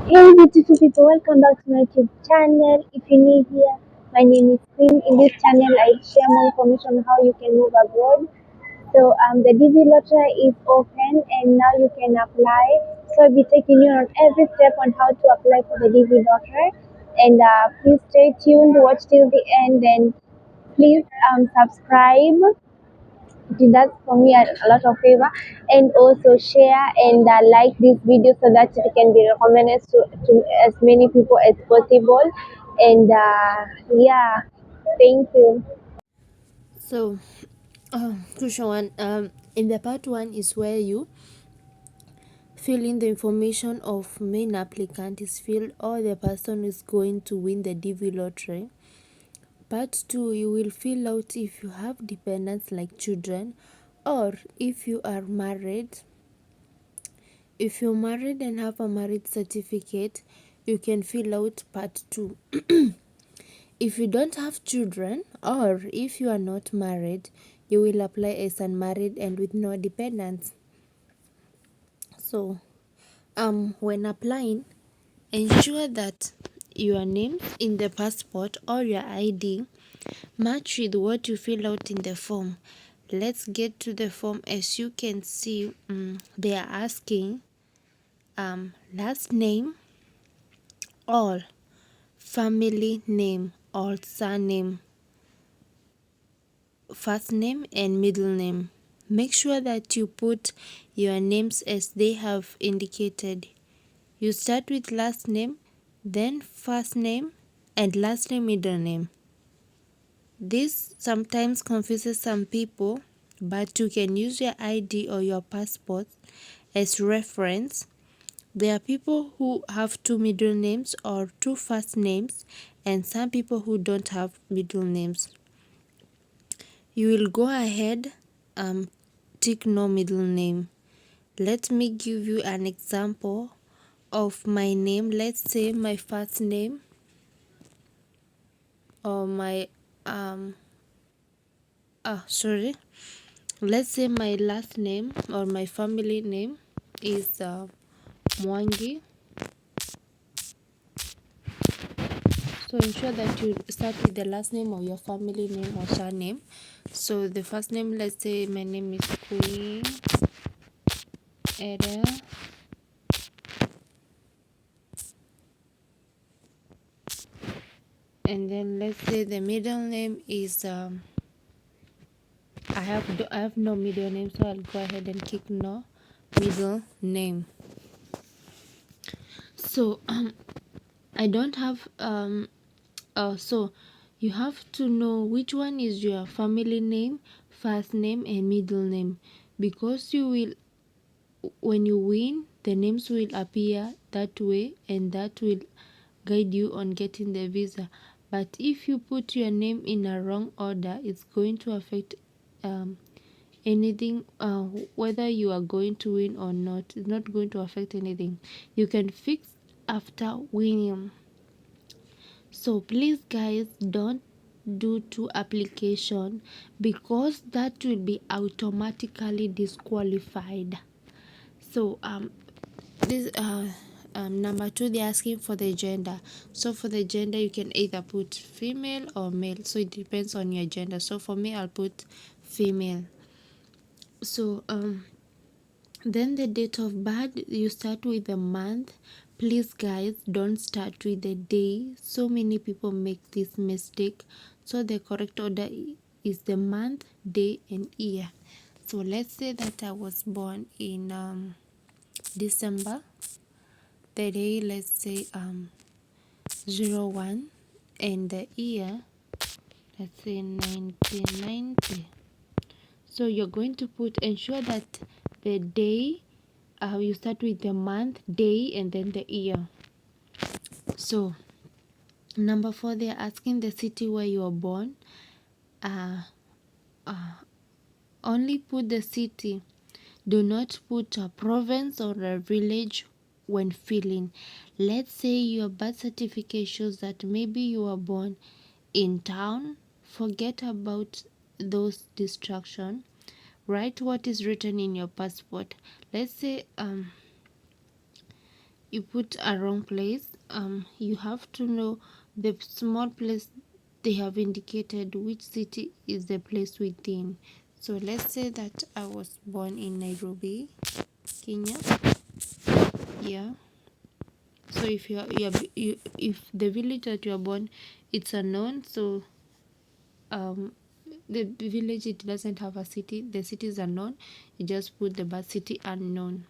Hey beautiful people, welcome back to my YouTube channel. If you're new here, my name is Queen. In this channel, I share more information on how you can move abroad. So the DV lottery is open and now you can apply. So I'll be taking you on every step on how to apply for the DV lottery. And please stay tuned, watch till the end, and please subscribe. It does for me a lot of favor, and also share and like this video so that it can be recommended to as many people as possible. And yeah, thank you. So, question one. In the part one is where you fill in the information of main applicant is filled or the person is going to win the DV lottery. Part two, you will fill out if you have dependents like children, or if you are married. If you're married and have a marriage certificate, you can fill out part two. If you don't have children or if you are not married, you will apply as unmarried and with no dependents. So, when applying, ensure that your name in the passport or your ID match with what you fill out in the form. Let's get to the form. As you can see, they are asking last name or family name or surname, first name and middle name. Make sure that you put your names as they have indicated. You start with last name, then first name, and last name, middle name. This sometimes confuses some people, but you can use your ID or your passport as reference. There are people who have two middle names or two first names, and some people who don't have middle names. You will go ahead, tick no middle name. Let me give you an example of my name. Let's say my first name or my sorry, let's say my last name or my family name is Mwangi. So ensure that you start with the last name of your family name or surname. So the first name, let's say my name is Queen Eda, and then let's say the middle name is I have no middle name, so I'll go ahead and click no middle name. So I don't have so you have to know which one is your family name, first name and middle name, because you will, when you win, the names will appear that way and that will guide you on getting the visa. But if you put your name in a wrong order, it's going to affect anything, whether you are going to win or not. It's not going to affect anything. You can fix after winning. So please guys, don't do two application, because that will be automatically disqualified. So this number two, they're asking for the gender. So for the gender, you can either put female or male, so it depends on your gender. So for me, I'll put female. So then the date of birth, you start with the month. Please guys, don't start with the day. So many people make this mistake. So the correct order is the month, day and year. So let's say that I was born in December. The day, let's say 01, and the year, let's say 1990. So you're going to ensure that the day, you start with the month, day and then the year. So number four, they're asking the city where you were born. Only put the city. Do not put a province or a village when filling. Let's say your birth certificate shows that maybe you were born in town. Forget about those distractions. Write what is written in your passport. Let's say you put a wrong place, you have to know the small place they have indicated which city is the place within. So let's say that I was born in Nairobi, Kenya. Yeah. So if if the village that you are born, it's unknown, so um the village, it doesn't have a city, the city is unknown, you just put the birth city unknown.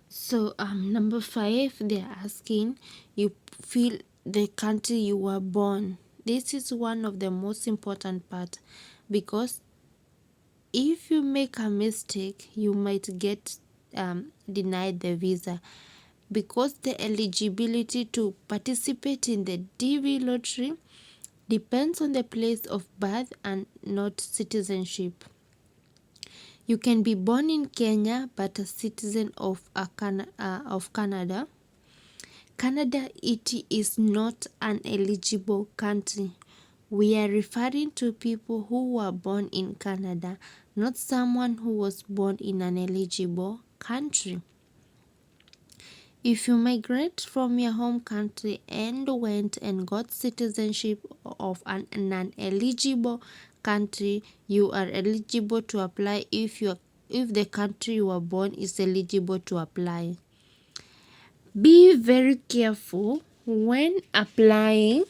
So number 5, they're asking you feel the country you were born. This is one of the most important part, because if you make a mistake you might get denied the visa, because the eligibility to participate in the DV lottery depends on the place of birth and not citizenship. You can be born in Kenya but a citizen of Canada. Canada, it is not an eligible country. We are referring to people who were born in Canada, not someone who was born in an eligible country. If you migrate from your home country and went and got citizenship of an eligible country, you are eligible to apply if the country you were born is eligible to apply. Be very careful when applying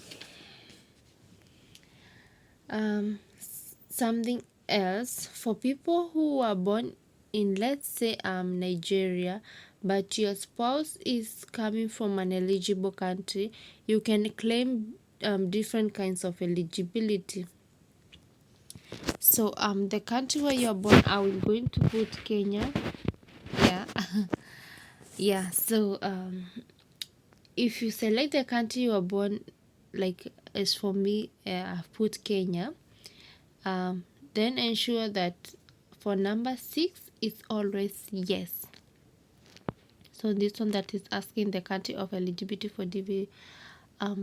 something else for people who are born in, let's say, Nigeria, but your spouse is coming from an eligible country. You can claim different kinds of eligibility. So the country where you're born, I will going to put Kenya. Yeah. Yeah. So if you select the country you are born, like as for me, I've put Kenya. Then ensure that for number 6 it's always yes. So this one that is asking the country of eligibility for DV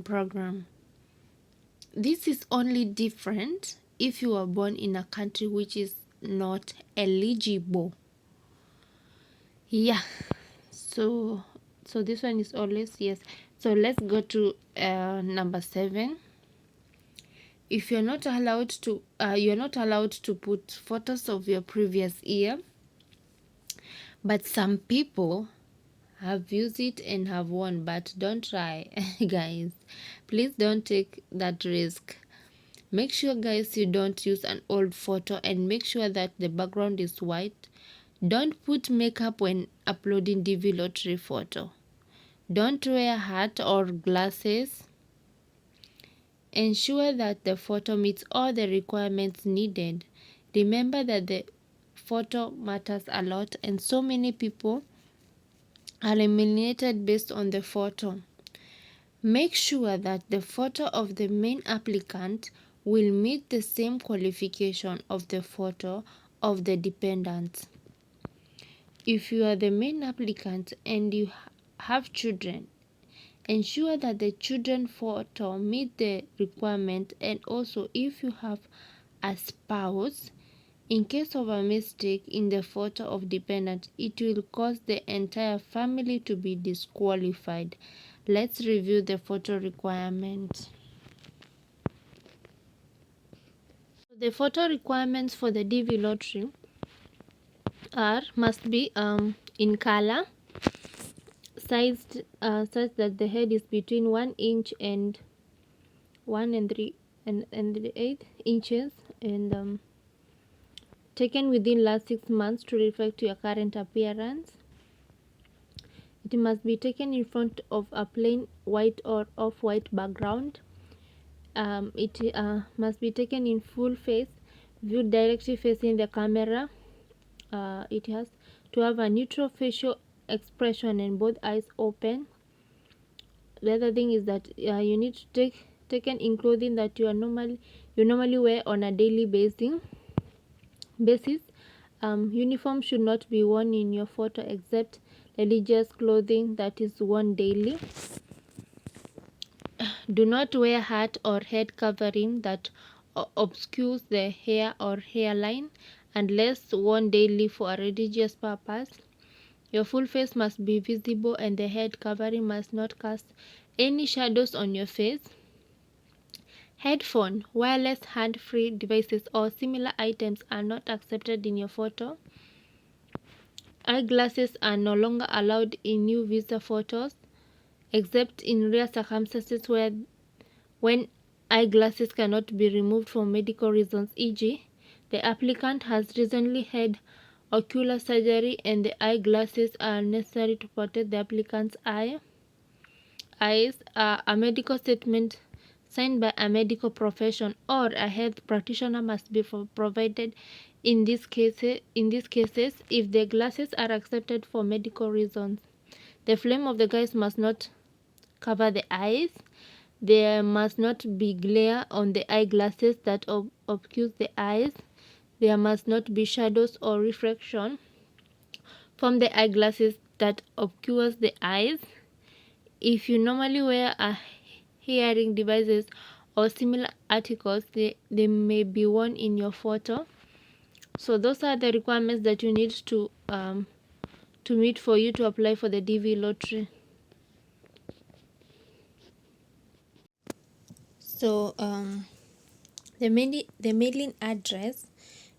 program. This is only different if you are born in a country which is not eligible. Yeah. So this one is always yes. So let's go to number 7. If you're not allowed to put photos of your previous year, but some people have used it and have won. But don't try. Guys, please don't take that risk. Make sure, guys, you don't use an old photo, and make sure that the background is white. Don't put makeup when uploading DV lottery photo. Don't wear a hat or glasses. Ensure that the photo meets all the requirements needed. Remember that the photo matters a lot, and so many people are eliminated based on the photo. Make sure that the photo of the main applicant will meet the same qualification of the photo of the dependent. If you are the main applicant and you have children, ensure that the children photo meet the requirement. And also, if you have a spouse, in case of a mistake in the photo of dependent, it will cause the entire family to be disqualified. Let's review the photo requirements. The photo requirements for the DV lottery must be in color, sized such that the head is between 1 inch and 1 and 3 and 8 inches, and taken within last 6 months to reflect your current appearance. It must be taken in front of a plain white or off-white background. It must be taken in full face, viewed directly facing the camera. It has to have a neutral facial expression and both eyes open. The other thing is that you need to taken in clothing that you normally wear on a daily basis. Uniform should not be worn in your photo except religious clothing that is worn daily. Do not wear hat or head covering that obscures the hair or hairline unless worn daily for a religious purpose. Your full face must be visible and the head covering must not cast any shadows on your face. Headphone, wireless hand-free devices or similar items are not accepted in your photo. Eyeglasses are no longer allowed in new visa photos, except in rare circumstances when eyeglasses cannot be removed for medical reasons, e.g., the applicant has recently had ocular surgery and the eyeglasses are necessary to protect the applicant's eyes. A medical statement signed by a medical profession or a health practitioner must be provided in these cases. If the glasses are accepted for medical reasons, the flame of the guys must not cover the eyes. There must not be glare on the eyeglasses that obscures the eyes. There must not be shadows or reflection from the eyeglasses that obscures the eyes. If you normally wear a hearing devices or similar articles, they may be worn in your photo. So those are the requirements that you need to meet for you to apply for the DV lottery. So the mailing address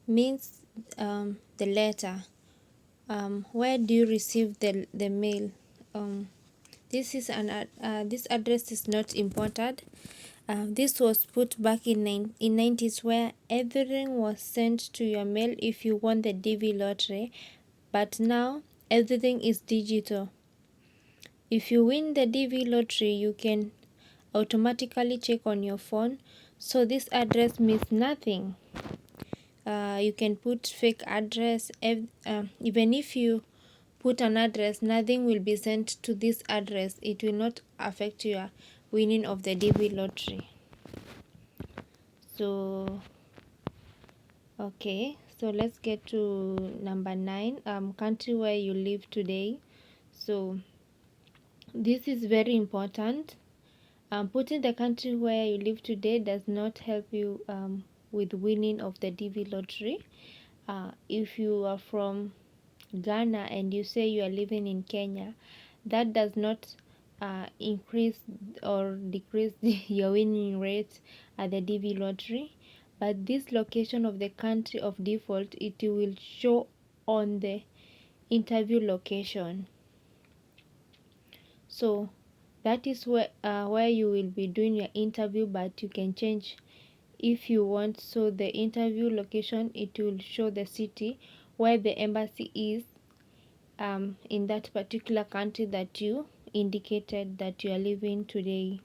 means the letter. Where do you receive the mail? This address is not important. This was put back in 90s where everything was sent to your mail if you won the DV lottery, but now everything is digital. If you win the DV lottery, you can automatically check on your phone, so this address means nothing. You can put fake address. Even if you put an address, nothing will be sent to this address. It will not affect your winning of the DV lottery. So okay, so let's get to number 9. Country where you live today. So this is very important. Putting the country where you live today does not help you with winning of the DV lottery. If you are from Ghana and you say you are living in Kenya, that does not increase or decrease your winning rate at the DV lottery. But this location of the country of default, it will show on the interview location. So that is where you will be doing your interview, but you can change if you want. So the interview location, it will show the city where the embassy is in that particular country that you indicated that you are living today.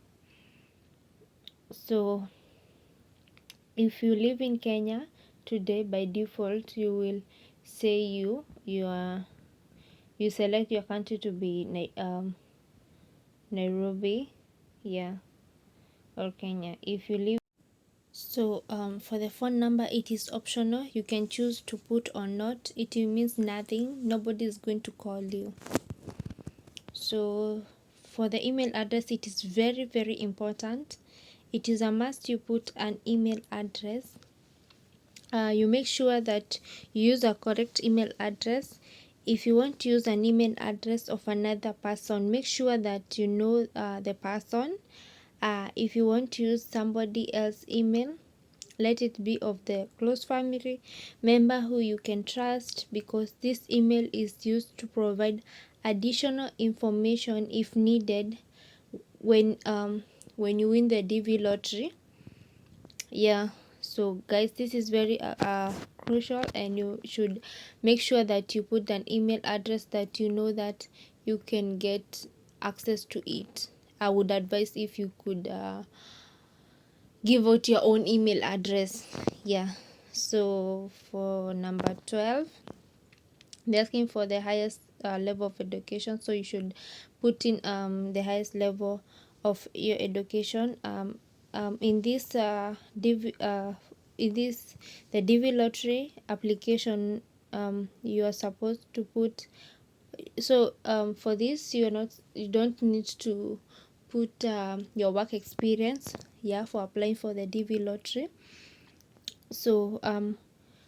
So if you live in Kenya today, by default you will say you select your country to be Nairobi, yeah, or Kenya. If you live, so for the phone number, it is optional. You can choose to put or not. It means nothing. Nobody is going to call you. So for the email address, it is very, very important. It is a must you put an email address. You make sure that you use a correct email address. If you want to use an email address of another person, make sure that you know the person. If you want to use somebody else's email, let it be of the close family member who you can trust, because this email is used to provide additional information if needed when you win the DV lottery. Yeah, so guys, this is very crucial, and you should make sure that you put an email address that you know that you can get access to it. I would advise if you could give out your own email address. Yeah, so for number 12, they're asking for the highest level of education, so you should put in the highest level of your education. In this the DV lottery application, you are supposed to put, so for this you don't need to put your work experience, yeah, for applying for the DV lottery. So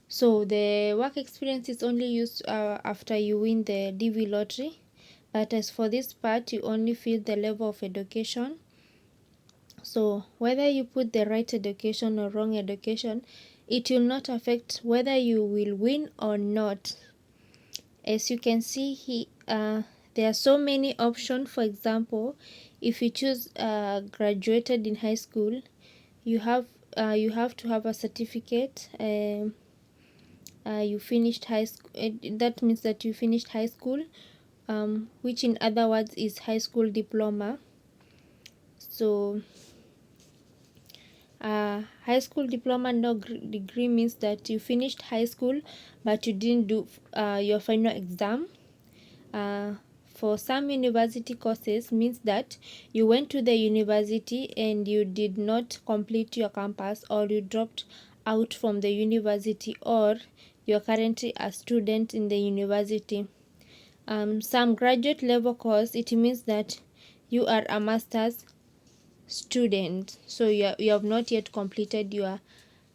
So the work experience is only used after you win the DV lottery. But as for this part, you only feel the level of education. So whether you put the right education or wrong education, it will not affect whether you will win or not. As you can see here, there are so many options. For example, if you choose graduated in high school, you have you have to have a certificate. You finished high school. That means that you finished high school, which in other words is high school diploma. So high school diploma no degree means that you finished high school but you didn't do your final exam. uh, for some university courses means that you went to the university and you did not complete your campus, or you dropped out from the university, or you're currently a student in the university. Some graduate level course, it means that you are a master's student, so you have not yet completed your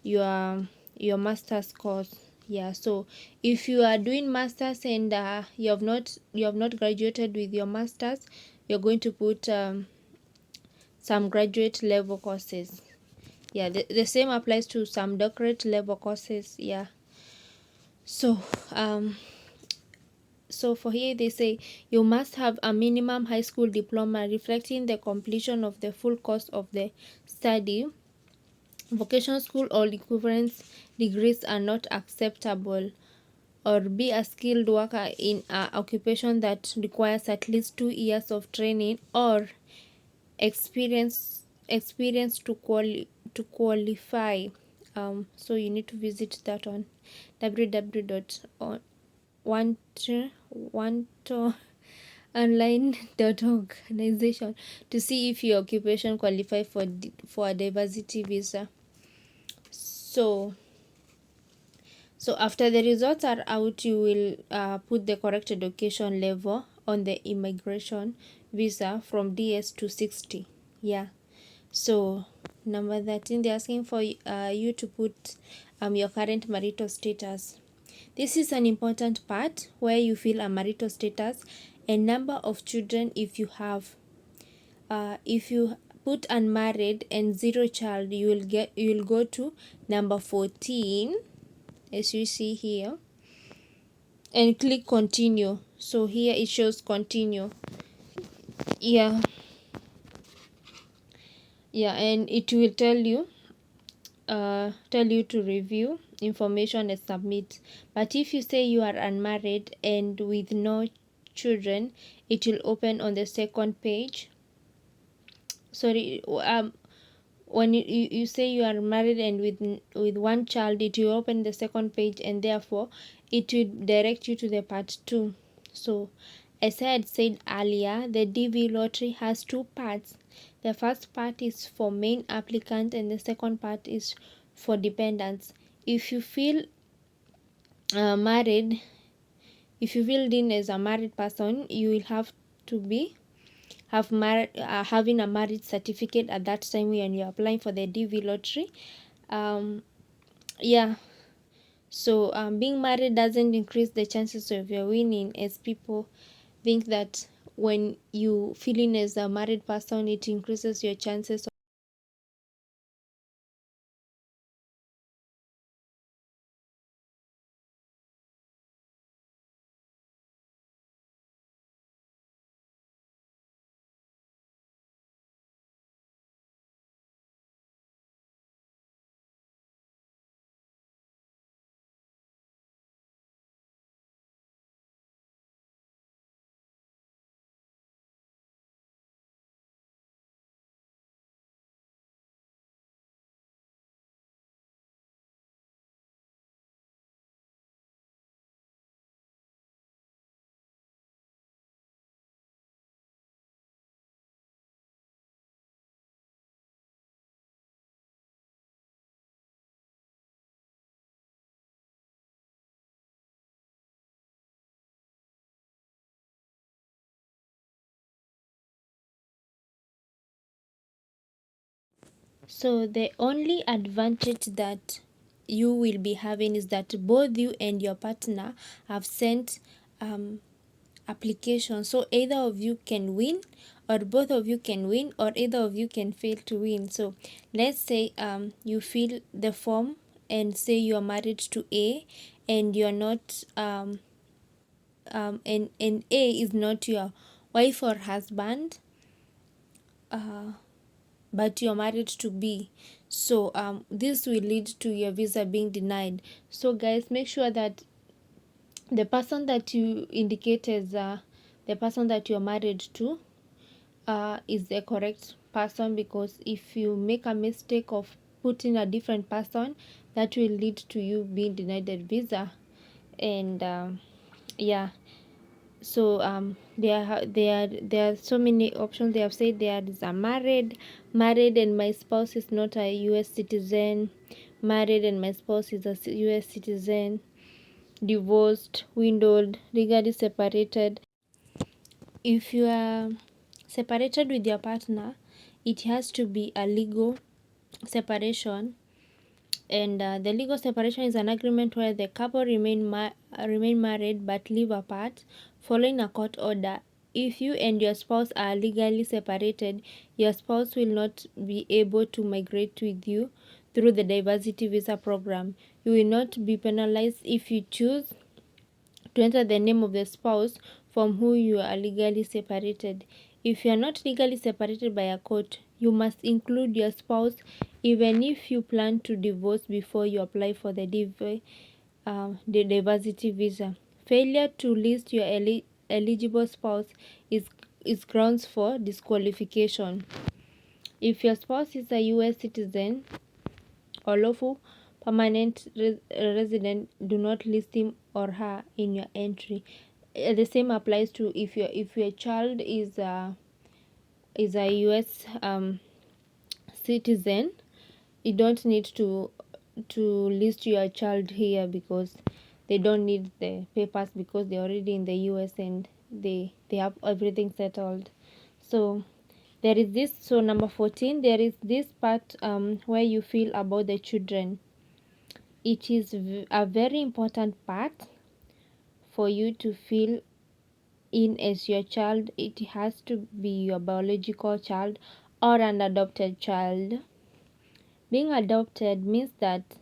your master's course. Yeah, so if you are doing masters and you have not graduated with your masters, you're going to put some graduate level courses. Yeah, the same applies to some doctorate level courses. Yeah, so so for here they say you must have a minimum high school diploma reflecting the completion of the full course of the study. Vocational school or equivalent degrees are not acceptable. Or be a skilled worker in an occupation that requires at least 2 years of training or experience to qualify. So you need to visit that on www.online.org organization to see if your occupation qualify for a diversity visa. So after the results are out, you will put the correct education level on the immigration visa from DS to 60. Yeah. So number 13, they're asking for you to put your current marital status. This is an important part where you fill a marital status and number of children if you have. If you put unmarried and zero child, you will go to number 14, as you see here, and click continue. So here it shows continue. Yeah, and it will tell you to review information and submit. But if you say you are unmarried and with no children, it will open on the second page. Sorry, when you say you are married and with one child, it will open the second page, and therefore it will direct you to the part 2. So as I had said earlier, the DV lottery has two parts. The first part is for main applicant and the second part is for dependents. If you feel married, if you filled in as a married person, you will have to be having a marriage certificate at that time when you're applying for the DV lottery. um yeah, so being married doesn't increase the chances of your winning, as people think that when you fill in as a married person it increases your chances. So the only advantage that you will be having is that both you and your partner have sent application. So either of you can win, or both of you can win, or either of you can fail to win. So let's say you fill the form and say you are married to A, and you're not and A is not your wife or husband, but you're married to B. So this will lead to your visa being denied. So guys, make sure that the person that you indicate as the person that you're married to is the correct person, because if you make a mistake of putting a different person, that will lead to you being denied the visa. And yeah, so there are so many options. They have said there is a married and my spouse is not a US citizen, married and my spouse is a US citizen, divorced, widowed, legally separated. If you are separated with your partner, it has to be a legal separation. And the legal separation is an agreement where the couple remain married but live apart following a court order. If you and your spouse are legally separated, your spouse will not be able to migrate with you through the diversity visa program. You will not be penalized if you choose to enter the name of the spouse from who you are legally separated. If you are not legally separated by a court, you must include your spouse even if you plan to divorce before you apply for the diversity visa. Failure to list your eligible spouse is grounds for disqualification. If your spouse is a US citizen or lawful permanent resident, do not list him or her in your entry. The same applies to if your child is a US citizen. You don't need to list your child here, because they don't need the papers, because they're already in the US and they have everything settled. So there is this. So number 14, there is this part where you feel about the children. It is a very important part for you to fill in as your child. It has to be your biological child or an adopted child. Being adopted means that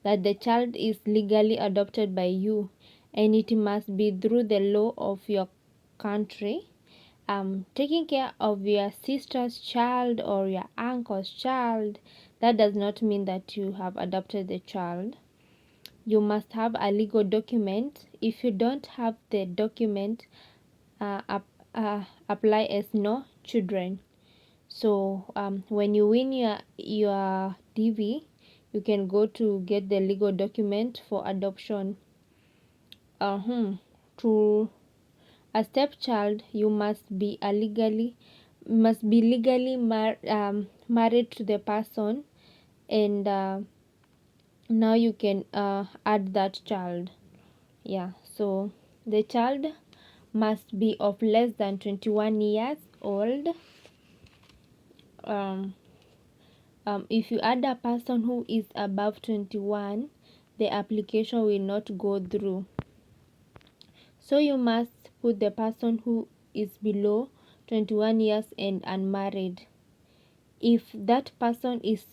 the child is legally adopted by you, and it must be through the law of your country. Taking care of your sister's child or your uncle's child, that does not mean that you have adopted the child. You must have a legal document. If you don't have the document, uh, apply as no children. So when you win your DV, you can go to get the legal document for adoption. To a stepchild, you must be legally married to the person, and now you can add that child. Yeah, so the child must be of less than 21 years old. If you add a person who is above 21, the application will not go through. So you must put the person who is below 21 years and unmarried. If that person is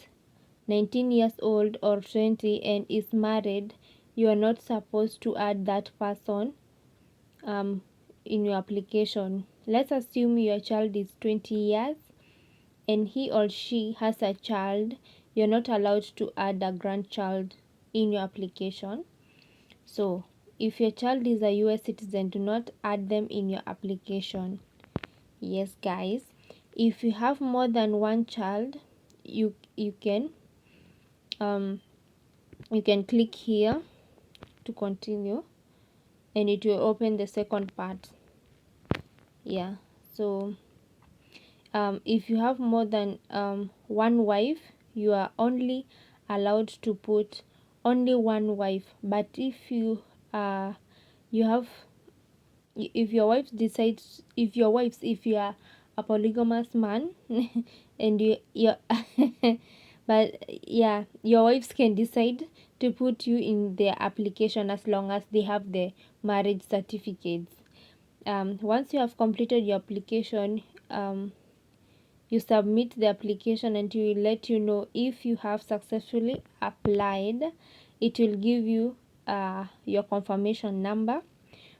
19 years old or 20 and is married, you are not supposed to add that person in your application. Let's assume your child is 20 years and he or she has a child. You're not allowed to add a grandchild in your application. So if your child is a US citizen, do not add them in your application. Yes guys, if you have more than one child, you um you can click here to continue, and it will open the second part. Yeah, so if you have more than one wife, you are only allowed to put only one wife. But if you have if your wife decides if you are a polygamous man and you But yeah, your wives can decide to put you in their application as long as they have the marriage certificates. Once you have completed your application, you submit the application and it will let you know if you have successfully applied. It will give you your confirmation number.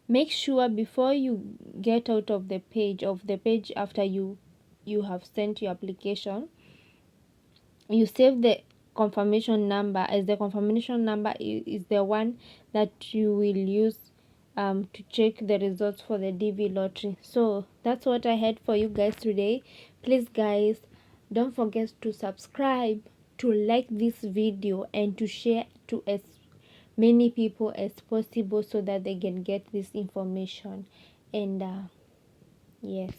Make sure before you get out of the page after you have sent your application, you save the confirmation number, as the confirmation number is the one that you will use to check the results for the DV lottery. So that's what I had for you guys today. Please guys, don't forget to subscribe, to like this video, and to share to as many people as possible so that they can get this information. And yes.